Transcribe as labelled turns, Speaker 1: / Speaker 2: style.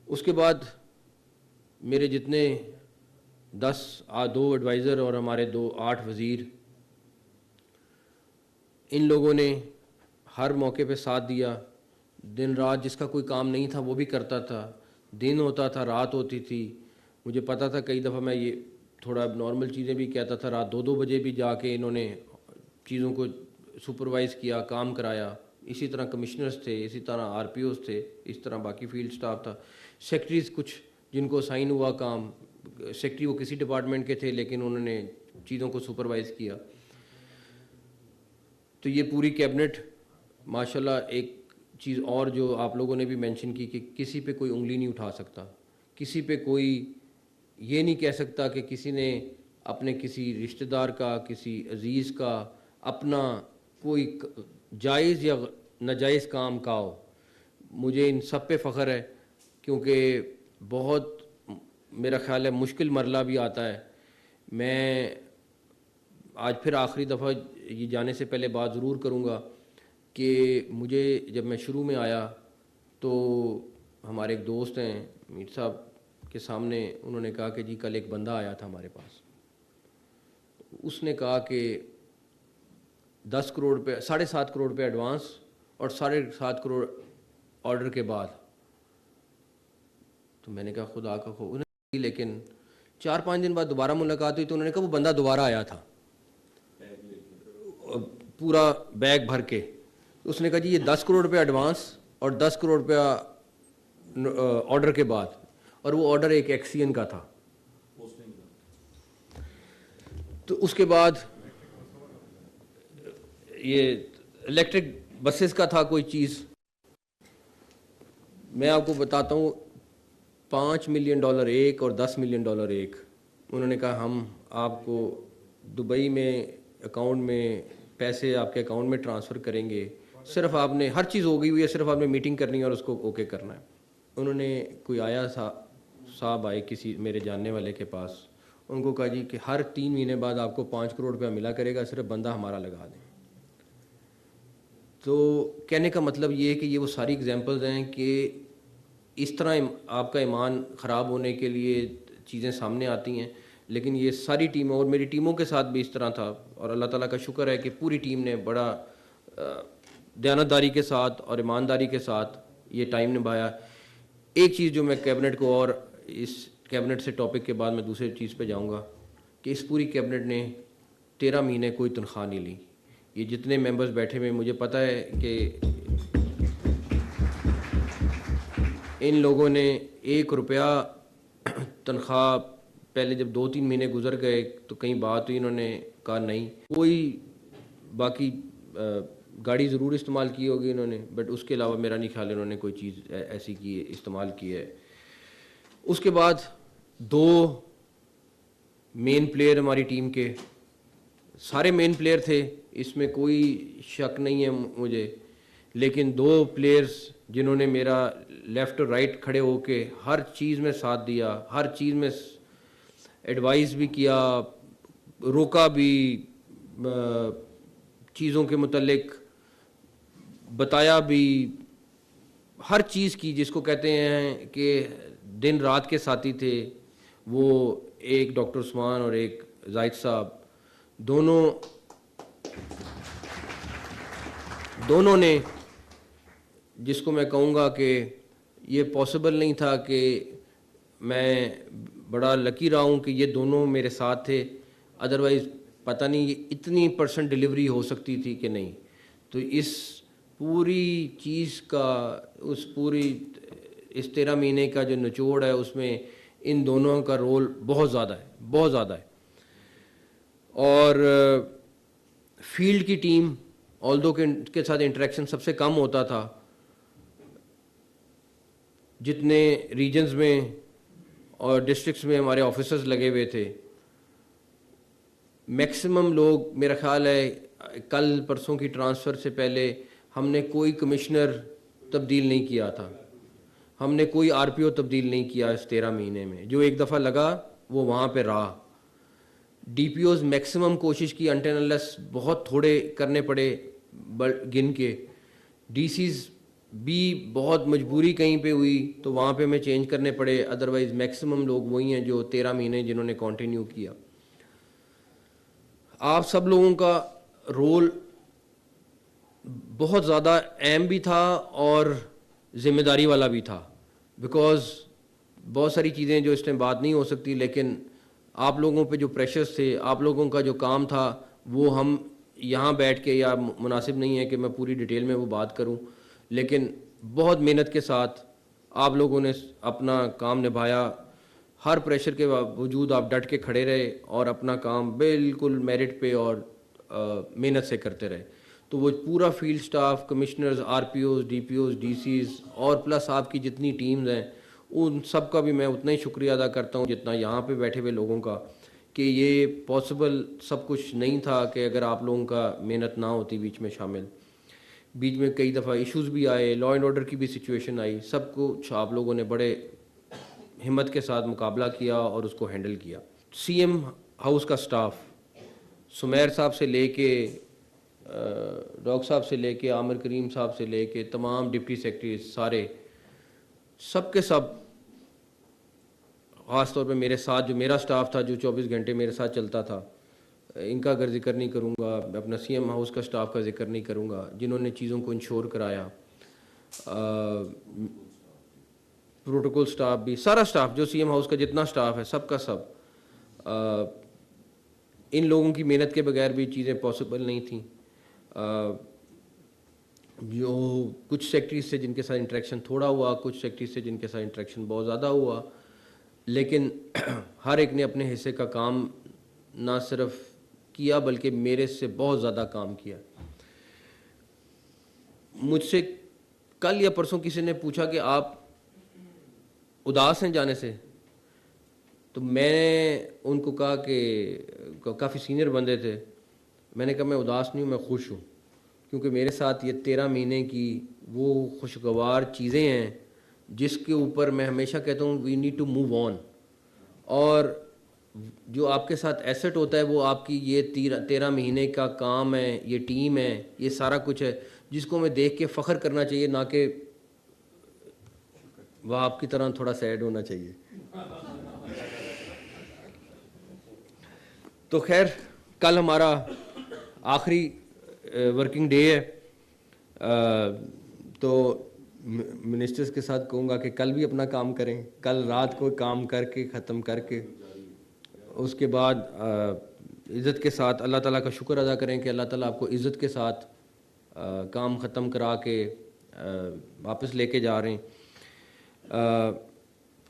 Speaker 1: اس کے بعد میرے جتنے 2 ایڈوائزر اور ہمارے 8 وزیر، ان لوگوں نے ہر موقع پہ ساتھ دیا. دن رات جس کا کوئی کام نہیں تھا وہ بھی کرتا تھا، دن ہوتا تھا، رات ہوتی تھی. مجھے پتا تھا کئی دفعہ میں یہ تھوڑا نارمل چیزیں بھی کہتا تھا، رات 2 بجے بھی جا کے انہوں نے چیزوں کو سپروائز کیا، کام کرایا. اسی طرح کمشنرز تھے، اسی طرح آر پی اوز تھے، اس طرح باقی فیلڈ سٹاف تھا. سیکٹریز کچھ جن کو سائن ہوا کام، سیکٹری وہ کسی ڈپارٹمنٹ کے تھے لیکن انہوں نے چیزوں کو سپروائز کیا. تو یہ پوری کیبنٹ ماشاءاللہ. ایک چیز اور جو آپ لوگوں نے بھی مینشن کی کہ کسی پہ کوئی انگلی نہیں اٹھا سکتا، کسی پہ کوئی یہ نہیں کہہ سکتا کہ کسی نے اپنے کسی رشتہ دار کا، کسی عزیز کا اپنا کوئی جائز یا ناجائز کام کا ہو. مجھے ان سب پہ فخر ہے کیونکہ بہت میرا خیال ہے مشکل مرحلہ بھی آتا ہے. میں آج پھر آخری دفعہ یہ جانے سے پہلے بات ضرور کروں گا کہ مجھے جب میں شروع میں آیا تو ہمارے ایک دوست ہیں میر صاحب کے سامنے انہوں نے کہا کہ جی کل ایک بندہ آیا تھا ہمارے پاس، اس نے کہا کہ 10 کروڑ روپے 7.5 کروڑ روپے ایڈوانس اور 7.5 کروڑ آرڈر کے بعد. تو میں نے کہا خدا کا خوف. لیکن 4-5 دن بعد دوبارہ ملاقات ہوئی تو انہوں نے کہا وہ بندہ دوبارہ آیا تھا پورا بیگ بھر کے. اس نے کہا جی یہ 10 کروڑ روپے ایڈوانس اور 10 کروڑ روپیہ آرڈر کے بعد، اور وہ آرڈر ایک ایکسین کا تھا. تو اس کے بعد یہ الیکٹرک بسز کا تھا کوئی چیز. میں آپ کو بتاتا ہوں $5 ملین ایک اور $10 ملین ایک. انہوں نے کہا ہم آپ کو دبئی میں اکاؤنٹ میں پیسے آپ کے اکاؤنٹ میں ٹرانسفر کریں گے، صرف آپ نے ہر چیز ہو گئی ہوئی ہے، صرف آپ نے میٹنگ کرنی ہے اور اس کو اوکے کرنا ہے. انہوں نے کوئی آیا صاحب آئے کسی میرے جاننے والے کے پاس، ان کو کہا جی کہ ہر 3 مہینے بعد آپ کو 5 کروڑ روپیہ ملا کرے گا، صرف بندہ ہمارا لگا دیں. تو کہنے کا مطلب یہ ہے کہ یہ وہ ساری ایگزامپلز ہیں کہ اس طرح آپ کا ایمان خراب ہونے کے لیے چیزیں سامنے آتی ہیں. لیکن یہ ساری ٹیموں اور میری ٹیموں کے ساتھ بھی اس طرح تھا، اور اللہ تعالیٰ کا شکر ہے کہ پوری ٹیم نے بڑا دیانتداری کے ساتھ اور ایمانداری کے ساتھ یہ ٹائم نبھایا. ایک چیز جو میں کیبنٹ کو، اور اس کیبنٹ سے ٹاپک کے بعد میں دوسری چیز پہ جاؤں گا، کہ اس پوری کیبنٹ نے 13 مہینے کوئی تنخواہ نہیں لی. یہ جتنے ممبرز بیٹھے ہوئے مجھے پتہ ہے کہ ان لوگوں نے 1 روپیہ تنخواہ پہلے جب 2-3 مہینے گزر گئے تو کہیں بات ہوئی، انہوں نے کہا نہیں. کوئی باقی گاڑی ضرور استعمال کی ہوگی انہوں نے، بٹ اس کے علاوہ میرا نہیں خیال انہوں نے کوئی چیز ایسی کی استعمال کی ہے. اس کے بعد 2 مین پلیئر ہماری ٹیم کے، سارے مین پلیئر تھے، اس میں کوئی شک نہیں ہے مجھے، لیکن 2 پلیئرز جنہوں نے میرا لیفٹ اور رائٹ کھڑے ہو کے ہر چیز میں ساتھ دیا، ہر چیز میں ایڈوائز بھی کیا، روکا بھی، چیزوں کے متعلق بتایا بھی، ہر چیز کی جس کو کہتے ہیں کہ دن رات کے ساتھی تھے. وہ ایک ڈاکٹر عثمان اور ایک زاہد صاحب، دونوں نے، جس کو میں کہوں گا کہ یہ پاسبل نہیں تھا کہ میں بڑا لکی رہا ہوں کہ یہ دونوں میرے ساتھ تھے، ادروائز پتہ نہیں یہ اتنی % ڈیلیوری ہو سکتی تھی کہ نہیں. تو اس پوری چیز کا، اس 13 مہینے کا جو نچوڑ ہے اس میں ان دونوں کا رول بہت زیادہ ہے، بہت زیادہ ہے. اور فیلڈ کی ٹیم آلدو کے ساتھ انٹریکشن سب سے کم ہوتا تھا. جتنے ریجنز میں اور ڈسٹرکٹس میں ہمارے آفیسرز لگے ہوئے تھے، میکسیمم لوگ، میرا خیال ہے کل پرسوں کی ٹرانسفر سے پہلے ہم نے کوئی کمشنر تبدیل نہیں کیا تھا، ہم نے کوئی آر پی او تبدیل نہیں کیا اس 13 مہینے میں. جو ایک دفعہ لگا وہ وہاں پہ رہا. ڈی پی اوز میکسیمم کوشش کی، انٹرنلس بہت تھوڑے کرنے پڑے گن کے. ڈی سیز بھی بہت مجبوری کہیں پہ ہوئی تو وہاں پہ ہمیں چینج کرنے پڑے، ادروائز میکسیمم لوگ وہی ہیں جو 13 مہینے جنہوں نے کنٹینیو کیا. آپ سب لوگوں کا رول بہت زیادہ اہم بھی تھا اور ذمہ داری والا بھی تھا، بیکاز بہت ساری چیزیں جو اس ٹائم بات نہیں ہو سکتی، لیکن آپ لوگوں پہ جو پریشرز تھے، آپ لوگوں کا جو کام تھا، وہ ہم یہاں بیٹھ کے، یا مناسب نہیں ہے کہ میں پوری ڈیٹیل میں وہ بات کروں، لیکن بہت محنت کے ساتھ آپ لوگوں نے اپنا کام نبھایا. ہر پریشر کے باوجود آپ ڈٹ کے کھڑے رہے اور اپنا کام بالکل میرٹ پہ اور محنت سے کرتے رہے. تو وہ پورا field staff, commissioners, R P Os, D P Os, D Cs, اور پلس آپ کی جتنی ٹیمز ہیں، ان سب کا بھی میں اتنا ہی شکریہ ادا کرتا ہوں جتنا یہاں پہ بیٹھے ہوئے لوگوں کا، کہ یہ پاسبل سب کچھ نہیں تھا کہ اگر آپ لوگوں کا محنت نہ ہوتی بیچ میں شامل. بیچ میں کئی دفعہ ایشوز بھی آئے، لا اینڈ آرڈر کی بھی سچویشن آئی، سب کچھ آپ لوگوں نے بڑے ہمت کے ساتھ مقابلہ کیا اور اس کو ہینڈل کیا. سی ایم ہاؤس کا سٹاف، سمیر صاحب سے لے کے ڈاکٹر صاحب سے لے کے عامر کریم صاحب سے لے کے تمام ڈپٹی سیکرٹریز، سارے سب کے سب، خاص طور پہ میرے ساتھ جو میرا سٹاف تھا جو 24 گھنٹے میرے ساتھ چلتا تھا، ان کا اگر ذکر نہیں کروں گا، میں اپنا سی ایم ہاؤس کا سٹاف کا ذکر نہیں کروں گا، جنہوں نے چیزوں کو انشور کرایا. پروٹوکول سٹاف بھی، سارا سٹاف جو سی ایم ہاؤس کا جتنا سٹاف ہے، سب کا سب، ان لوگوں کی محنت کے بغیر بھی چیزیں پاسبل نہیں تھیں. جو کچھ سیکٹریز سے جن کے ساتھ انٹریکشن تھوڑا ہوا، کچھ سیکٹریز سے جن کے ساتھ انٹریکشن بہت زیادہ ہوا، لیکن ہر ایک نے اپنے حصے کا کام نہ صرف کیا بلکہ میرے سے بہت زیادہ کام کیا. مجھ سے کل یا پرسوں کسی نے پوچھا کہ آپ اداس ہیں جانے سے، تو میں نے ان کو کہا کہ کافی سینئر بندے تھے، میں نے کہا میں اداس نہیں ہوں، میں خوش ہوں، کیونکہ میرے ساتھ یہ 13 مہینے کی وہ خوشگوار چیزیں ہیں جس کے اوپر میں ہمیشہ کہتا ہوں we need to move on. اور جو آپ کے ساتھ ایسٹ ہوتا ہے وہ آپ کی یہ 13 مہینے کا کام ہے، یہ ٹیم ہے، یہ سارا کچھ ہے جس کو میں دیکھ کے فخر کرنا چاہیے، نہ کہ وہ آپ کی طرح تھوڑا سیڈ ہونا چاہیے. تو خیر، کل ہمارا آخری ورکنگ ڈے ہے، تو منسٹرز کے ساتھ کہوں گا کہ کل بھی اپنا کام کریں، کل رات کو کام کر کے ختم کر کے اس کے بعد عزت کے ساتھ اللہ تعالیٰ کا شکر ادا کریں کہ اللہ تعالیٰ آپ کو عزت کے ساتھ کام ختم کرا کے واپس لے کے جا رہے ہیں.